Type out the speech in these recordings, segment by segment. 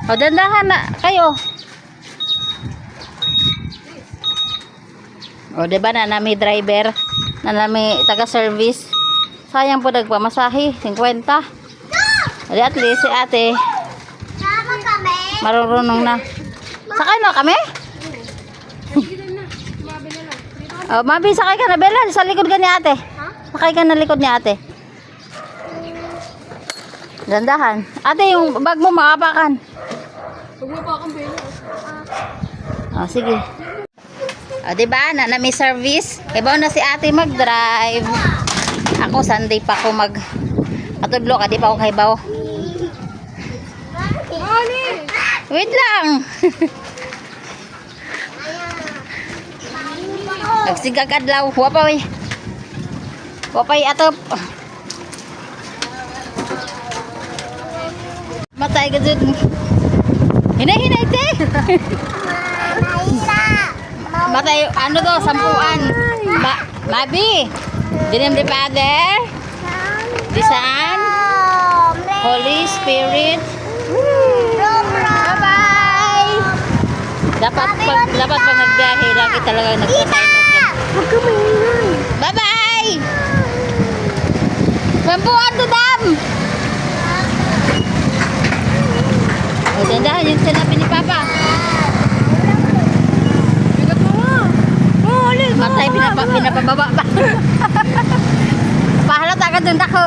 O, dandahan na kayo. O, diba na nami driver, na nami taga-service. Sayang po nagpamasahe, 50. At least si ate, marunong na. Sakay na kami? Oh, Mabi, sakay ka na, Bella. Sa likod ka ni ate. Sakay ka na likod ni ate. Dandahan. Ate, yung bag mo makapakan. Huwag mo pa akong Bella. Oh, sige. O, diba? Na may service. Ibaw na si ate mag-drive. Ako, Sunday pa ako katudlo ka. Di pa ako kaibaw. Wait lang. Nagsigag adlaw. Wapay. Wapay atop. Matay ka dun. Hinay, te. Matay, ano to, sampuan. Mabi. Dinim di Father, the Son, Holy Spirit. Bye-bye. Dapat pag nagbiyahe, lagi talaga nagtatay. Bye-bye. Sampuan to dam. O, dandahan yung sinabi ni Papa. Matay, pinapababa pa. Pahalata ka dun dako.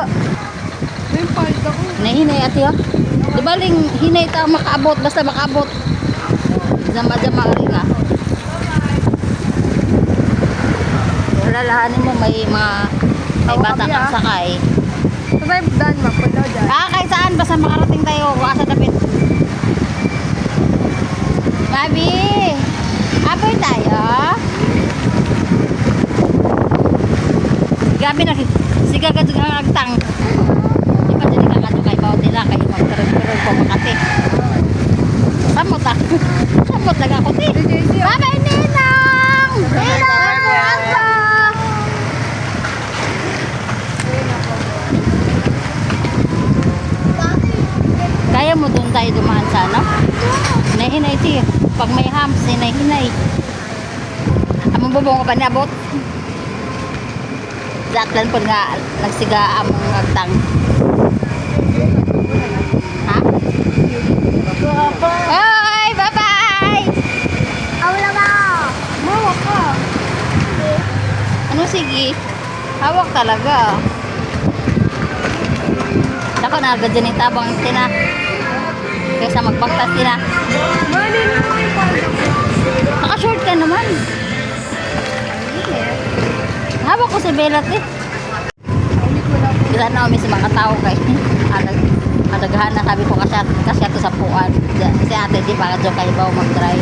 Nahinay ate oh. Di ba ling hinay ta makaabot, basta makaabot. Zama-zama rin nga. Lalahanin mo may bata kang sakay. Sabay dan mapunta dyan. Kahit saan basta makarating tayo asa dapit. Babi, apoy tayo. Grabe na siga ka ng agtang. Di ba dyan kakado kay bawat nila kayo magkaroon ko makati. Samot ah. Samot lang ako ti. Bye-bye Ninang! Ninang! Kaya mo doon tayo dumaan sa ano? Hinay-hinay ti. Pag may hams, hinay-hinay. Among bubong ko pa niabot. Datlan po nga nagsiga among agtang. Ha? Bye! Bye-bye! Awala ba? Mawak ka. Ano sige? Hawak talaga. Dako na agad dyan yung tabang tina. Kaysa magpagtas tina. Naka-short ka naman. Hawak ko si Bella eh. Bila na kami sa mga tao kay adaghan na sabi ko kasi ato sa puan. Si ate di pa kadyo kayo ba mag-drive.